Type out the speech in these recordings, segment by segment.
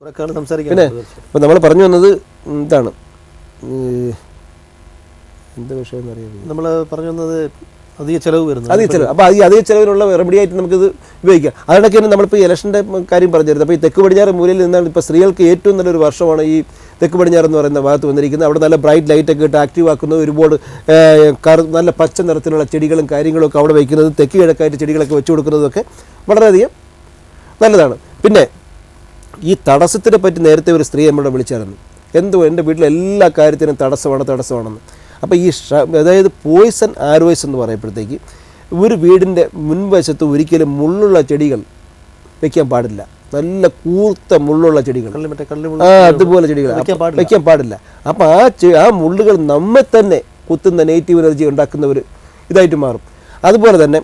പിന്നെ ഇപ്പം നമ്മൾ പറഞ്ഞു വന്നത് ഇതാണ് എന്ത് വിഷയം എന്നറിയാം. നമ്മൾ പറഞ്ഞു വന്നത് അധിക ചിലവ് വരുന്നത് അധിക ചിലവ്. അപ്പോൾ അധിക ചിലവിനുള്ള റെമഡി ആയിട്ട് നമുക്കിത് ഉപയോഗിക്കാം. അതിനൊക്കെ നമ്മളിപ്പോൾ ഈ ഇലക്ഷൻ്റെ കാര്യം പറഞ്ഞിരുന്നത്. അപ്പോൾ ഈ തെക്ക് പടിഞ്ഞാറ് മൂലയിൽ നിന്നാണ് ഇപ്പോൾ സ്ത്രീകൾക്ക് ഏറ്റവും നല്ലൊരു വർഷമാണ് ഈ തെക്ക് പടിഞ്ഞാറ് എന്ന് പറയുന്ന ഭാഗത്ത് വന്നിരിക്കുന്നത്. അവിടെ നല്ല ബ്രൈറ്റ് ലൈറ്റൊക്കെ ഇട്ട് ആക്റ്റീവ് ആക്കുന്ന ഒരുപാട് നല്ല പച്ച നിറത്തിലുള്ള ചെടികളും കാര്യങ്ങളും ഒക്കെ അവിടെ വയ്ക്കുന്നത്, തെക്ക് കിഴക്കായിട്ട് ചെടികളൊക്കെ വെച്ച് കൊടുക്കുന്നതൊക്കെ വളരെയധികം നല്ലതാണ്. പിന്നെ ഈ തടസ്സത്തിനെ പറ്റി നേരത്തെ ഒരു സ്ത്രീ നമ്മളെ വിളിച്ചായിരുന്നു. എന്തോ എൻ്റെ വീട്ടിൽ എല്ലാ കാര്യത്തിനും തടസ്സമാണെന്ന്. അപ്പോൾ ഈ അതായത് പോയിസൺ ആരോയ്സ് എന്ന് പറയുമ്പോഴത്തേക്ക് ഒരു വീടിൻ്റെ മുൻവശത്ത് ഒരിക്കലും മുള്ളുള്ള ചെടികൾ വെക്കാൻ പാടില്ല. നല്ല കൂർത്ത മുള്ളുള്ള ചെടികൾ, അതുപോലെ ചെടികൾ വെക്കാൻ പാടില്ല. അപ്പോൾ ആ മുള്ളുകൾ നമ്മെ തന്നെ കുത്തുന്ന നെഗറ്റീവ് എനർജി ഉണ്ടാക്കുന്ന ഒരു ഇതായിട്ട് മാറും. അതുപോലെ തന്നെ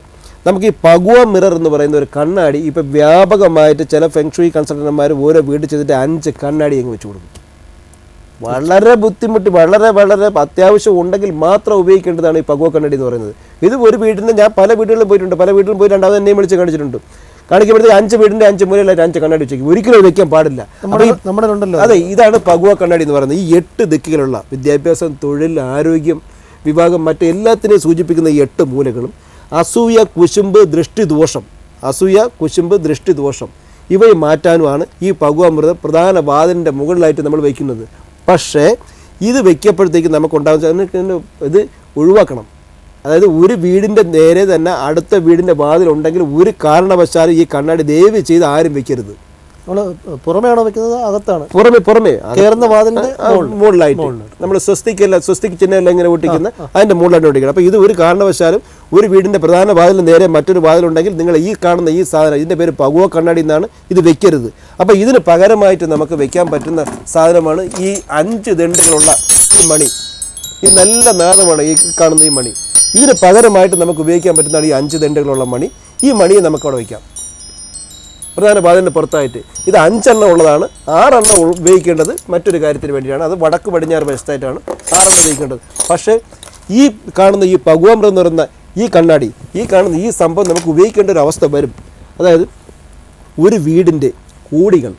നമുക്ക് ഈ പഗുവ മിറർ എന്ന് പറയുന്ന ഒരു കണ്ണാടി ഇപ്പോൾ വ്യാപകമായിട്ട് ചില ഫെങ്ഷുയി കൺസൾട്ടന്മാർ ഓരോ വീട്ടിൽ ചെയ്തിട്ട് 5 കണ്ണാടി അങ്ങ് വെച്ച് കൊടുക്കും. വളരെ ബുദ്ധിമുട്ടി, വളരെ അത്യാവശ്യം ഉണ്ടെങ്കിൽ മാത്രം ഉപയോഗിക്കേണ്ടതാണ് ഈ പഗുവ കണ്ണാടി എന്ന് പറയുന്നത്. ഇത് ഒരു വീടിൻ്റെ ഞാൻ പല വീടുകളിലും പോയിട്ടുണ്ട്. പല വീട്ടിലും പോയി രണ്ടാമത് എന്നെയും വിളിച്ച് കാണിച്ചിട്ടുണ്ട്. കാണിക്കുമ്പോഴത്തേക്ക് 5 വീടിൻ്റെ 5 മൂലയിലായിട്ട് 5 കണ്ണാടി വെച്ചേക്കും. ഒരിക്കലും വെക്കാൻ പാടില്ല. നമ്മുടെ ഉണ്ടല്ലോ. അതെ, ഇതാണ് പഗുവ കണ്ണാടി എന്ന് പറയുന്നത്. ഈ 8 ദിക്കുകളുള്ള വിദ്യാഭ്യാസം, തൊഴിൽ, ആരോഗ്യം, വിഭാഗം, മറ്റെല്ലാത്തിനെയും സൂചിപ്പിക്കുന്ന ഈ 8 മൂലകളും അസൂയ, കുശുമ്പ്, ദൃഷ്ടിദോഷം ഇവയെ മാറ്റാനുമാണ് ഈ പഗുവാമൃതം പ്രധാന വാതിലിൻ്റെ മുകളിലായിട്ട് നമ്മൾ വയ്ക്കുന്നത്. പക്ഷേ ഇത് വയ്ക്കപ്പോഴത്തേക്ക് നമുക്കുണ്ടാകുന്ന ഇത് ഒഴിവാക്കണം. അതായത് ഒരു വീടിൻ്റെ നേരെ തന്നെ അടുത്ത വീടിൻ്റെ വാതിലുണ്ടെങ്കിൽ ഒരു കാരണവശാലും ഈ കണ്ണാടി ദയവ് ചെയ്ത് ആരും വെക്കരുത്. നമ്മൾ പുറമെയാണോ വെക്കുന്നത്? അകത്താണ്. പുറമെ കയറുന്ന വാതിലിൻ്റെ മുകളിലായിട്ട് നമ്മൾ സ്വസ്തിക് ചിഹ്നം ഇങ്ങനെ ഒട്ടിക്കുന്ന അതിൻ്റെ മുകളിലായിട്ട് ഒട്ടിക്കണം. അപ്പോൾ ഇത് ഒരു കാരണവശാലും ഒരു വീടിൻ്റെ പ്രധാന വാതിലിന് നേരെ മറ്റൊരു വാതിലുണ്ടെങ്കിൽ നിങ്ങൾ ഈ കാണുന്ന ഈ സാധനം, ഇതിൻ്റെ പേര് പഗുവ കണ്ണാടി എന്നാണ്, ഇത് വെക്കരുത്. അപ്പോൾ ഇതിന് പകരമായിട്ട് നമുക്ക് വെക്കാൻ പറ്റുന്ന സാധനമാണ് ഈ 5 ദണ്ടുകളുള്ള ഈ മണി. ഇത് നല്ല നാദമാണ് ഈ കാണുന്ന ഈ മണി. ഇതിന് പകരമായിട്ട് നമുക്ക് ഉപയോഗിക്കാൻ പറ്റുന്നതാണ് ഈ 5 ദണ്ടുകളുള്ള മണി. ഈ മണിയെ നമുക്കവിടെ വയ്ക്കാം പ്രധാന വാതിലിൻ്റെ പുറത്തായിട്ട്. ഇത് 5 എണ്ണം ഉള്ളതാണ്. 6 എണ്ണം ഉപയോഗിക്കേണ്ടത് മറ്റൊരു കാര്യത്തിന് വേണ്ടിയാണ്. അത് വടക്ക് പടിഞ്ഞാറ് വശത്തായിട്ടാണ് 6 എണ്ണം ഉപയോഗിക്കേണ്ടത്. പക്ഷേ ഈ കാണുന്ന ഈ പഗുവാമൃതം എന്ന് പറയുന്ന ഈ കണ്ണാടി, ഈ കാണുന്ന ഈ സംഭവം നമുക്ക് ഉപയോഗിക്കേണ്ട ഒരു അവസ്ഥ വരും. അതായത് ഒരു വീടിൻ്റെ കോടികൾ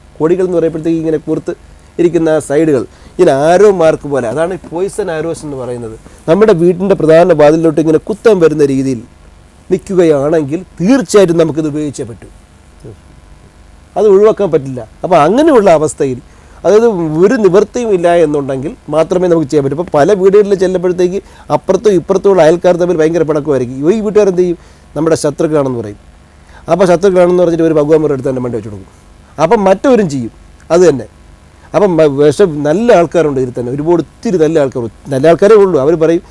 എന്ന് പറയുമ്പോഴത്തേക്ക് ഇങ്ങനെ പുറത്ത് ഇരിക്കുന്ന സൈഡുകൾ ഇങ്ങനെ ആരോ മാർക്ക് പോലെ, അതാണ് പോയിസൺ ആരോസ് എന്ന് പറയുന്നത്. നമ്മുടെ വീടിൻ്റെ പ്രധാന വാതിലിലോട്ട് ഇങ്ങനെ കുത്താൻ വരുന്ന രീതിയിൽ നിൽക്കുകയാണെങ്കിൽ തീർച്ചയായിട്ടും നമുക്കിത് ഉപയോഗിച്ചേ പറ്റൂ. അത് ഒഴിവാക്കാൻ പറ്റില്ല. അപ്പോൾ അങ്ങനെയുള്ള അവസ്ഥയിൽ, അതായത് ഒരു നിവൃത്തിയും ഇല്ല എന്നുണ്ടെങ്കിൽ മാത്രമേ നമുക്ക് ചെയ്യാൻ പറ്റൂ. അപ്പോൾ പല വീടുകളിൽ ചെല്ലുമ്പോഴത്തേക്ക് അപ്പുറത്തും ഇപ്പുറത്തുമുള്ള അയൽക്കാർ തമ്മിൽ ഭയങ്കര പിണക്കമായിരിക്കും. ഈ വീട്ടുകാർ എന്ത് ചെയ്യും? നമ്മുടെ ശത്രുക്കളാണെന്ന് പറയും. അപ്പോൾ ശത്രുക്കളാണെന്ന് പറഞ്ഞിട്ട് ഒരു ഭഗവാൻ എടുത്ത് തന്നെ മണ്ടി വെച്ച് കൊടുക്കും. അപ്പം മറ്റവരും ചെയ്യും അത് തന്നെ. അപ്പം നല്ല ആൾക്കാരുണ്ട് ഇതിൽ തന്നെ, ഒത്തിരി നല്ല ആൾക്കാരേ ഉള്ളൂ. അവർ പറയും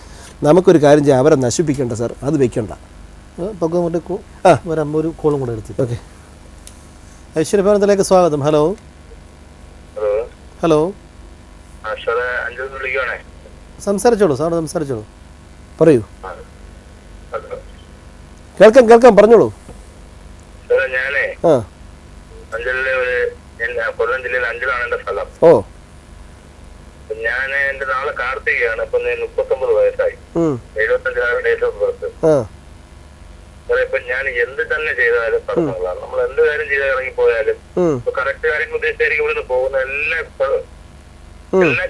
നമുക്കൊരു കാര്യം ചെയ്യാം, അവരെ നശിപ്പിക്കേണ്ട സാർ, അത് വെക്കണ്ട. ഒരു കോളും കൂടെ എടുത്തു. ഓക്കെ, ഐശ്വര്യഭവനത്തിലേക്ക് സ്വാഗതം. ഹലോ. സംസാരിച്ചോളൂ സാർ, സംസാരിച്ചോളൂ, പറയൂ. കേൾക്കാം, പറഞ്ഞോളൂ. ഞാനേ കൊല്ലം ജില്ലയിൽ അഞ്ചലാണ് എന്റെ സ്ഥലം. ഞാൻ എന്റെ നാളെ കാർത്തികയാണ്. ഇപ്പൊ 39 വയസ്സായി. 75 ഡേറ്റ് ഓഫ് ബർത്ത്. ഇപ്പൊ ഞാൻ എന്ത് തന്നെ ചെയ്താലും തടസ്സങ്ങളാണ്. നമ്മൾ എന്ത് കാര്യം ചെയ്താൽ ഇറങ്ങിപ്പോയാലും കറക്റ്റ് കാര്യങ്ങൾ ഉദ്ദേശിച്ചായിരിക്കും ഇവിടുന്ന് പോകുന്ന എല്ലാം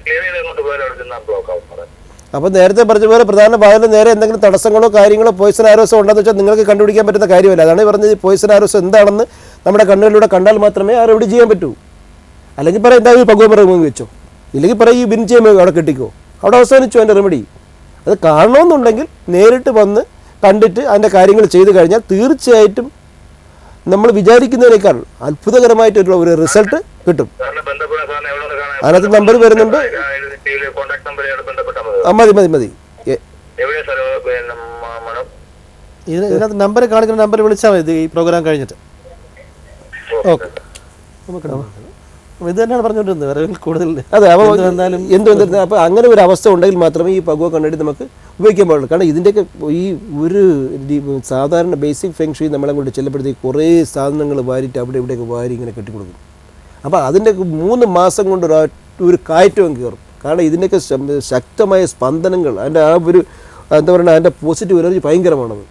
ക്ലിയർ ചെയ്തുകൊണ്ട് പോയാലും അവിടെ ചെന്നാൽ ബ്ലോക്ക് ആവും പറയാം. അപ്പോൾ നേരത്തെ പറഞ്ഞ പോലെ പ്രധാന വാതിലിന് നേരെ എന്തെങ്കിലും തടസ്സങ്ങളോ കാര്യങ്ങളോ പോയിസൺ ആരോസോ ഉണ്ടെന്ന് വെച്ചാൽ നിങ്ങൾക്ക് കണ്ടുപിടിക്കാൻ പറ്റുന്ന കാര്യമല്ല. അതാണ് പറഞ്ഞത്, പോയിസൺ ആരോസോ എന്താണെന്ന് നമ്മുടെ കണ്ണുകളിലൂടെ കണ്ടാൽ മാത്രമേ ആ റെമഡി ചെയ്യാൻ പറ്റൂ. അല്ലെങ്കിൽ പറയാം എന്തായാലും പഗുവാമൃതം വെച്ചോ, ഇല്ലെങ്കിൽ പറയും ഈ ബിൻചേമ അവിടെ കെട്ടിക്കോ, അവിടെ അവസാനിച്ചു അതിൻ്റെ റെമഡി. അത് കാണണമെന്നുണ്ടെങ്കിൽ നേരിട്ട് വന്ന് കണ്ടിട്ട് അതിൻ്റെ കാര്യങ്ങൾ ചെയ്തു കഴിഞ്ഞാൽ തീർച്ചയായിട്ടും നമ്മൾ വിചാരിക്കുന്നതിനേക്കാൾ അത്ഭുതകരമായിട്ടുള്ള ഒരു റിസൾട്ട് കിട്ടും. അതിനകത്ത് നമ്പർ വരുന്നുണ്ട്. മതി. ഇതിനകത്ത് നമ്പർ കാണിക്കുന്ന നമ്പർ വിളിച്ചാൽ മതി ഈ പ്രോഗ്രാം കഴിഞ്ഞിട്ട്. ഓക്കെ, ഇത് തന്നെയാണ് പറഞ്ഞുകൊണ്ടിരുന്നത്, വേറെ കൂടുതൽ. അതെ, അപ്പോൾ എന്തുവന്നിരുന്നത്. അപ്പോൾ അങ്ങനെ ഒരു അവസ്ഥ ഉണ്ടെങ്കിൽ മാത്രമേ ഈ പഗുവ കണ്ണാടി നമുക്ക് ഉപയോഗിക്കാൻ പാടുള്ളൂ. കാരണം ഇതിൻ്റെയൊക്കെ ഈ ഒരു സാധാരണ ബേസിക് ഫെങ്ഷുയി നമ്മളെ കൊണ്ട് ചെല്ലുമ്പോഴത്തേക്ക് കുറേ സാധനങ്ങൾ വാരിയിട്ട് അവിടെ ഇവിടെയൊക്കെ വാരി ഇങ്ങനെ കെട്ടിക്കൊടുക്കും. അപ്പോൾ അതിൻ്റെയൊക്കെ 3 മാസം കൊണ്ട് ഒരു കയറ്റവും കയറും. കാരണം ഇതിൻ്റെയൊക്കെ ശക്തമായ സ്പന്ദനങ്ങൾ, അതിൻ്റെ ആ ഒരു എന്താ പറയുക, അതിൻ്റെ പോസിറ്റീവ് എനർജി ഭയങ്കരമാണത്.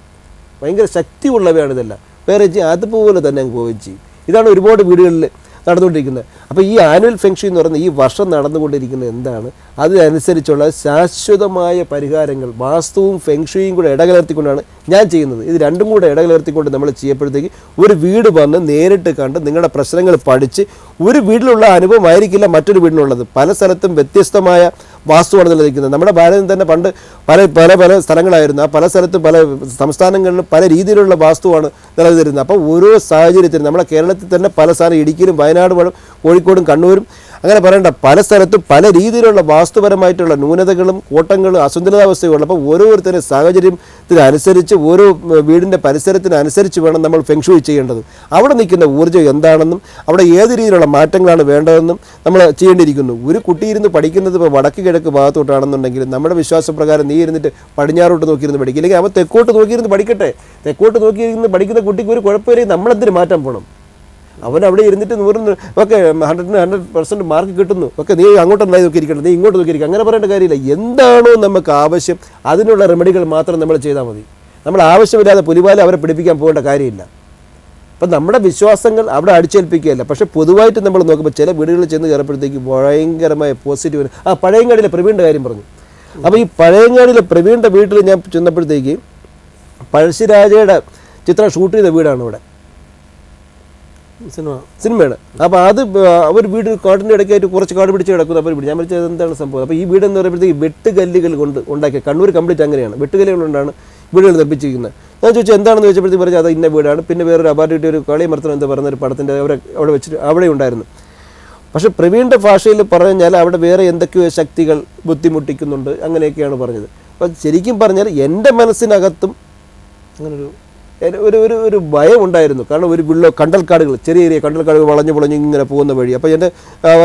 ഭയങ്കര ശക്തിയുള്ളവയാണ് ഇതെല്ലാം. വേറെ അതുപോലെ തന്നെ അങ്ങ് പോവുകയും ചെയ്യും. ഇതാണ് ഒരുപാട് വീടുകളിൽ നടന്നുകൊണ്ടിരിക്കുന്നത്. അപ്പോൾ ഈ ആനുവൽ ഫെങ്ഷി എന്ന് പറയുന്നത് ഈ വർഷം നടന്നുകൊണ്ടിരിക്കുന്നത് എന്താണ്, അതിനനുസരിച്ചുള്ള ശാശ്വതമായ പരിഹാരങ്ങൾ വാസ്തുവും ഫെങ്ഷുയും കൂടെ ഇടകലർത്തിക്കൊണ്ടാണ് ഞാൻ ചെയ്യുന്നത്. ഇത് രണ്ടും കൂടെ ഇടകലർത്തിക്കൊണ്ട് നമ്മൾ ചെയ്യപ്പോഴത്തേക്ക് ഒരു വീട് വന്ന് നേരിട്ട് കണ്ട് നിങ്ങളുടെ പ്രശ്നങ്ങൾ പഠിച്ച്, ഒരു വീട്ടിലുള്ള അനുഭവം ആയിരിക്കില്ല മറ്റൊരു വീടിനുള്ളത്. പല സ്ഥലത്തും വ്യത്യസ്തമായ വാസ്തുവാണ് നിലനിൽക്കുന്നത്. നമ്മുടെ ഭാരതം തന്നെ പണ്ട് പല പല പല സ്ഥലങ്ങളായിരുന്നു. ആ പല സ്ഥലത്തും പല സംസ്ഥാനങ്ങളിലും പല രീതിയിലുള്ള വാസ്തുവാണ് നിലനിന്നിരുന്നത്. അപ്പോൾ ഓരോ സാഹചര്യത്തിനും നമ്മുടെ കേരളത്തിൽ തന്നെ പല സ്ഥലം ഇടുക്കിയിലും വയനാട് കോഴിക്കോടും കണ്ണൂരും അങ്ങനെ പറയേണ്ട പല സ്ഥലത്തും പല രീതിയിലുള്ള വാസ്തുപരമായിട്ടുള്ള ന്യൂനതകളും കോട്ടങ്ങളും അസന്തുലിതാവസ്ഥകളും. അപ്പോൾ ഓരോരുത്തരുടെ സാഹചര്യത്തിനനുസരിച്ച് ഓരോ വീടിൻ്റെ പരിസരത്തിനനുസരിച്ച് വേണം നമ്മൾ ഫെങ്ഷുയി ചെയ്യേണ്ടത്. അവിടെ നിൽക്കുന്ന ഊർജ്ജം എന്താണെന്നും അവിടെ ഏത് രീതിയിലുള്ള മാറ്റങ്ങളാണ് വേണ്ടതെന്നും നമ്മൾ ചെയ്യേണ്ടിയിരിക്കുന്നു. ഒരു കുട്ടി ഇരുന്ന് പഠിക്കുന്നത് ഇപ്പോൾ വടക്ക് കിഴക്ക് ഭാഗത്തോട്ടാണെന്നുണ്ടെങ്കിൽ നമ്മുടെ വിശ്വാസപ്രകാരം നീ ഇരുന്നിട്ട് പടിഞ്ഞാറോട്ട് നോക്കിയിരുന്ന് പഠിക്കും, അല്ലെങ്കിൽ അവൻ തെക്കോട്ട് നോക്കിയിരുന്ന് പഠിക്കട്ടെ. തെക്കോട്ട് നോക്കിയിരുന്ന് പഠിക്കുന്ന കുട്ടിക്ക് ഒരു കുഴപ്പമില്ലെങ്കിൽ നമ്മളെന്തിന് മാറ്റാൻ പോകണം? അവൻ അവിടെ ഇരുന്നിട്ട് 100 ഒക്കെ 100% മാർക്ക് കിട്ടുന്നു, ഒക്കെ നീ അങ്ങോട്ടുണ്ടായി നോക്കിയിരിക്കണം, നീ ഇങ്ങോട്ട് നോക്കിയിരിക്കുക, അങ്ങനെ പറയേണ്ട കാര്യമില്ല. എന്താണോ നമുക്ക് ആവശ്യം അതിനുള്ള റെമഡികൾ മാത്രം നമ്മൾ ചെയ്താൽ മതി. നമ്മൾ ആവശ്യമില്ലാതെ പുലിവാല അവരെ പിടിപ്പിക്കാൻ പോകേണ്ട കാര്യമില്ല. അപ്പം നമ്മുടെ വിശ്വാസങ്ങൾ അവിടെ അടിച്ചേൽപ്പിക്കുകയല്ല. പക്ഷേ പൊതുവായിട്ട് നമ്മൾ നോക്കുമ്പോൾ ചില വീടുകളിൽ ചെന്ന് കയറപ്പോഴത്തേക്ക് ഭയങ്കരമായ പോസിറ്റീവ്. പഴയങ്ങാടിയിലെ പ്രവീണിൻ്റെ കാര്യം പറഞ്ഞു. അപ്പോൾ ഈ പഴയങ്ങാടിയിലെ പ്രവീണിൻ്റെ വീട്ടിൽ ഞാൻ ചെന്നപ്പോഴത്തേക്ക് പഴശ്ശിരാജയുടെ ചിത്രം ഷൂട്ട് ചെയ്ത വീടാണ് ഇവിടെ, സിനിമയാണ്. അപ്പോൾ അത് ഒരു വീട് കാട്ടിൻ്റെ ഇടയ്ക്കായിട്ട് കുറച്ച് കാട് പിടിച്ച് കിടക്കുന്നു. അപ്പോൾ വീട് ഞാൻ വിളിച്ചത് എന്താണ് സംഭവം. അപ്പോൾ ഈ വീടെന്ന് പറയുമ്പോഴത്തേക്ക് വെട്ടുകല്ലുകൾ കൊണ്ട് ഉണ്ടാക്കിയ, കണ്ണൂർ കംപ്ലീറ്റ് അങ്ങനെയാണ്, വെട്ടുകല്ലുകൾ കൊണ്ടാണ് വീടുകൾ നിർമ്മിച്ചിരിക്കുന്നത്. ഞാൻ ചോദിച്ചാൽ എന്താണെന്ന് ചോദിച്ചപ്പോഴത്തേക്ക് പറഞ്ഞാൽ അത് ഇന്ന വീടാണ്. പിന്നെ വേറൊരു അവാർഡ് കിട്ടിയ ഒരു കളിമർത്തനം എന്താ പറയുന്ന ഒരു പടത്തിൻ്റെ അവിടെ വെച്ചിട്ട് അവിടെ ഉണ്ടായിരുന്നു. പക്ഷേ പ്രവീണിൻ്റെ ഭാഷയിൽ പറഞ്ഞാൽ അവിടെ വേറെ എന്തൊക്കെയോ ശക്തികൾ ബുദ്ധിമുട്ടിക്കുന്നുണ്ട് അങ്ങനെയൊക്കെയാണ് പറഞ്ഞത്. അപ്പോൾ ശരിക്കും പറഞ്ഞാൽ എൻ്റെ മനസ്സിനകത്തും അങ്ങനൊരു ഒരു ഭയം ഉണ്ടായിരുന്നു. കാരണം ഒരു കണ്ടൽക്കാടുകൾ, ചെറിയ ചെറിയ കണ്ടൽക്കാടുകൾ വളഞ്ഞു ഇങ്ങനെ പോകുന്ന വഴി. അപ്പോൾ എൻ്റെ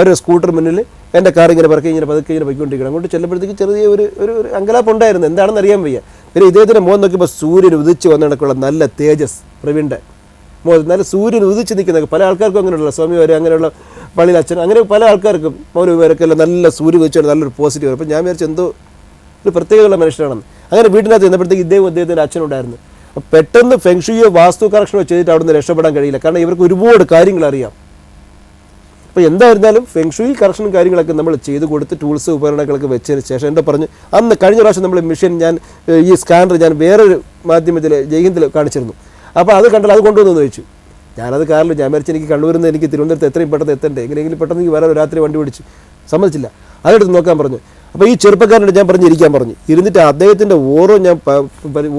ഒരു സ്കൂട്ടർ മുന്നിൽ എൻ്റെ കാർ ഇങ്ങനെ പറക്കി ഇങ്ങനെ പതുക്കെ ഇങ്ങനെ പോയിക്കൊണ്ടിരിക്കണം. അങ്ങോട്ട് ചെല്ലുമ്പോഴത്തേക്ക് ചെറിയ ഒരു അങ്കലാപ്പ് ഉണ്ടായിരുന്നു. എന്താണെന്ന് അറിയാൻ വയ്യ. പിന്നെ ഇദ്ദേഹത്തിൻ്റെ മുഖം നോക്കിയപ്പോൾ സൂര്യൻ ഉദിച്ച് വന്ന കണക്കുള്ള നല്ല തേജസ് പ്രവീണിൻ്റെ മുഖം, നല്ല സൂര്യൻ ഉദിച്ച് നിൽക്കുന്ന പല ആൾക്കാർക്കും അങ്ങനെയുള്ള സ്വാമി വരെ അങ്ങനെയുള്ള പള്ളിയിൽ അച്ഛൻ അങ്ങനെ പല ആൾക്കാർക്കും മൗലവിമാരൊക്കെ എല്ലാം നല്ല സൂര്യൻ ഉദിച്ചാണ് നല്ലൊരു പോസിറ്റീവ്. അപ്പോൾ ഞാൻ വിചാരിച്ചു എന്തോ ഒരു പ്രത്യേകതയുള്ള മനുഷ്യനാണെന്ന്. അങ്ങനെ വീട്ടിനകത്ത് ചെന്നപ്പോഴത്തേക്ക് അദ്ദേഹത്തിൻ്റെ അച്ഛനുണ്ടായിരുന്നു. പെട്ടെന്ന് ഫെങ്ഷുയോ വാസ്തു കറക്ഷനോ ചെയ്തിട്ട് അവിടെ നിന്ന് രക്ഷപ്പെടാൻ കഴിയില്ല. കാരണം ഇവർക്ക് ഒരുപാട് കാര്യങ്ങൾ അറിയാം. അപ്പോൾ എന്തായിരുന്നാലും ഫെങ്ഷുയി കറക്ഷനും കാര്യങ്ങളൊക്കെ നമ്മൾ ചെയ്ത് കൊടുത്ത് ടൂൾസ് ഉപകരണങ്ങളൊക്കെ വെച്ചതിന് ശേഷം എന്താ പറഞ്ഞു, അന്ന് കഴിഞ്ഞ പ്രാവശ്യം നമ്മൾ മെഷീൻ ഈ സ്കാനർ ഞാൻ വേറൊരു മാധ്യമത്തിൽ ജയ്ഹിന്ദിൽ കാണിച്ചിരുന്നു. അപ്പോൾ അത് കണ്ടാൽ അത് കൊണ്ടുവന്നു ചോദിച്ചു. ഞാനത് കാറിൽ ഞാൻ മരിച്ച് എനിക്ക് കണ്ണൂരിൽ നിന്ന് എനിക്ക് തിരുവനന്തപുരത്ത് എത്രയും പെട്ടെന്ന് എത്തണ്ടേ, എങ്ങനെയെങ്കിലും പെട്ടെന്ന് എനിക്ക് വേറെ രാത്രി വണ്ടി പിടിച്ച് സമ്മതിച്ചില്ല. അതെടുത്ത് നോക്കാൻ പറഞ്ഞു. അപ്പോൾ ഈ ചെറുപ്പക്കാരനോട് ഞാൻ ഇരിക്കാൻ പറഞ്ഞു. ഇരുന്നിട്ട് അദ്ദേഹത്തിൻ്റെ ഓരോ ഞാൻ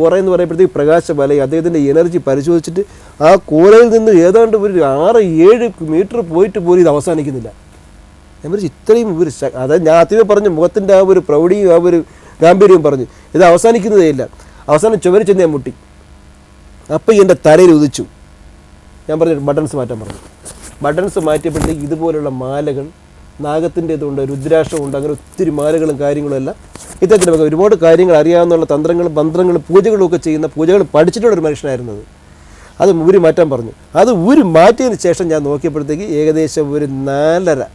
ഓറ എന്ന് പറയുമ്പോഴത്തേക്ക് പ്രകാശ വലയും അദ്ദേഹത്തിൻ്റെ എനർജി പരിശോധിച്ചിട്ട് ആ കൂരയിൽ നിന്ന് ഏതാണ്ട് ഒരു 6-7 മീറ്റർ പോയിട്ട് പോലും ഇത് അവസാനിക്കുന്നില്ല. ഞാൻ പറഞ്ഞു ഇത്രയും ഒരു അതായത് ഞാൻ ആദ്യമേ പറഞ്ഞു മുഖത്തിൻ്റെ ആ ഒരു പ്രൗഢിയും ആ ഒരു ഗാംഭീര്യവും പറഞ്ഞു ഇത് അവസാനിക്കുന്നതേ ഇല്ല. അവസാനം ചുവരി ചെന്ന് ഞാൻ മുട്ടി. അപ്പോൾ എൻ്റെ തലയിൽ ഉദിച്ചു. ഞാൻ പറഞ്ഞു ബട്ടൺസ് മാറ്റാൻ പറഞ്ഞു. ബട്ടൺസ് മാറ്റിയപ്പോഴത്തേക്ക് ഇതുപോലുള്ള മാലകൾ, നാഗത്തിൻ്റെതുണ്ട്, രുദ്രാക്ഷമുണ്ട്, അങ്ങനെ ഒത്തിരി മാലകളും കാര്യങ്ങളും എല്ലാം ഇദ്ദേഹത്തിൻ്റെ ഒരുപാട് കാര്യങ്ങൾ അറിയാവുന്ന തന്ത്രങ്ങളും മന്ത്രങ്ങളും പൂജകളും ഒക്കെ ചെയ്യുന്ന പൂജകൾ പഠിച്ചിട്ടുള്ളൊരു മനുഷ്യനായിരുന്നത്. അത് ഊരി മാറ്റാൻ പറഞ്ഞു. അത് ഊരി മാറ്റിയതിന് ശേഷം ഞാൻ നോക്കിയപ്പോഴത്തേക്ക് ഏകദേശം ഒരു 4.5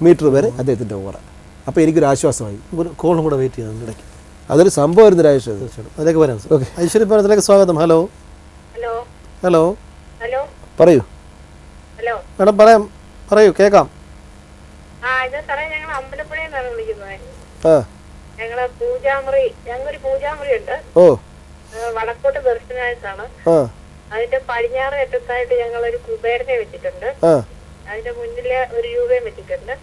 മീറ്റർ വരെ അദ്ദേഹത്തിൻ്റെ ഓറ. അപ്പോൾ എനിക്കൊരു ആശ്വാസമായി. ഒരു കോളും കൂടെ വെയിറ്റ് ചെയ്യാം ഇടയ്ക്ക്. അതൊരു സംഭവമായിരുന്നു രാജേഷ്. അതിലേക്ക് വരാം. ഓക്കെ, ഐശ്വര്യ പറഞ്ഞതിലേക്ക് സ്വാഗതം. ഹലോ ഹലോ ഹലോ പറയൂ. ഹലോ മാഡം പറയൂ കേൾക്കാം. ഇത് സാറേ ഞങ്ങൾ അമ്പലപ്പുഴയിൽ നിന്നാണ് വിളിക്കുന്നത്. ആ ഞങ്ങളൊരു പൂജാമുറി ഉണ്ട്. ഓ വടക്കോട്ട് ദർശനായിട്ടാണ്. അതിന്റെ പടിഞ്ഞാറ് അറ്റത്തായിട്ട് ഞങ്ങൾ ഒരു കുബേരനെ വെച്ചിട്ടുണ്ട്. അതിന്റെ മുന്നില് ഒരു രൂപയും വെച്ചിട്ടുണ്ട്.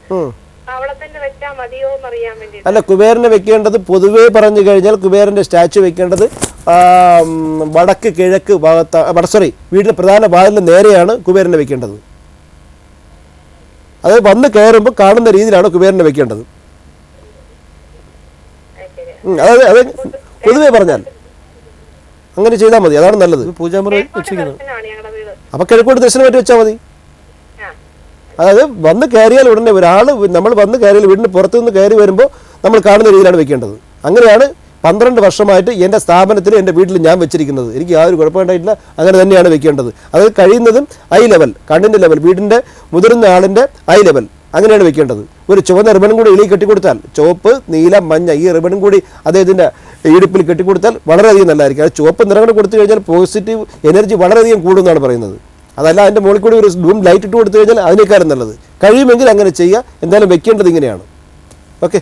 അവിടെ തന്നെ വെച്ചാൽ മതിയോ എന്നറിയാൻ വേണ്ടി. അല്ല, കുബേരനെ വെക്കേണ്ടത് പൊതുവേ പറഞ്ഞു കഴിഞ്ഞാൽ കുബേരന്റെ സ്റ്റാച്ചു വെക്കേണ്ടത് വടക്ക് കിഴക്ക് ഭാഗത്ത് വീടിന്റെ പ്രധാന വാതിലിന് നേരെയാണ് കുബേരനെ വെക്കേണ്ടത്. അത് വന്ന് കയറുമ്പോൾ കാണുന്ന രീതിയിലാണ് കുബേരനെ വെക്കേണ്ടത്. അതായത് അത് പൊതുവേ പറഞ്ഞാൽ അങ്ങനെ ചെയ്താൽ മതി, അതാണ് നല്ലത്. പൂജാമുറി വെച്ചിരിക്കുന്നത്. അപ്പൊ കിഴക്കോട്ട് ദർശനമായിട്ട് വെച്ചാൽ മതി. അതായത് വന്ന് കയറിയാൽ ഉടനെ നമ്മൾ വന്ന് കയറിയാൽ വീടിന് പുറത്തു നിന്ന് കയറി വരുമ്പോൾ നമ്മൾ കാണുന്ന രീതിയിലാണ് വെക്കേണ്ടത്. അങ്ങനെയാണ് 12 വർഷമായിട്ട് എൻ്റെ സ്ഥാപനത്തിൽ എൻ്റെ വീട്ടിൽ ഞാൻ വെച്ചിരിക്കുന്നത്. എനിക്ക് യാതൊരു കുഴപ്പമുണ്ടായിട്ടില്ല. അങ്ങനെ തന്നെയാണ് വെക്കേണ്ടത്. അത് കഴിയുന്നതും ഐ ലെവൽ, കണ്ണിൻ്റെ ലെവൽ, വീടിൻ്റെ മുതിർന്ന ആളിൻ്റെ ഐ ലെവൽ, അങ്ങനെയാണ് വെക്കേണ്ടത്. ഒരു ചുവന്ന റിബണും കൂടി ഇളി കെട്ടിക്കൊടുത്താൽ, ചുവപ്പ്, നീല, മഞ്ഞ ഈ റിബണും കൂടി അദ്ദേഹത്തിൻ്റെ ഇടുപ്പിൽ കെട്ടിക്കൊടുത്താൽ വളരെയധികം നല്ലതായിരിക്കും. അത് ചുവപ്പ് നിറങ്ങൾ കൊടുത്തു കഴിഞ്ഞാൽ പോസിറ്റീവ് എനർജി വളരെയധികം കൂടുമെന്നാണ് പറയുന്നത്. അതല്ല അതിൻ്റെ മുകളിൽ കൂടി ഒരു ഡൂം ലൈറ്റ് ഇട്ട് കൊടുത്തു കഴിഞ്ഞാൽ അതിനേക്കാളും നല്ലത്. കഴിയുമെങ്കിൽ അങ്ങനെ ചെയ്യുക. എന്തായാലും വെക്കേണ്ടത് ഇങ്ങനെയാണ്. ഓക്കെ.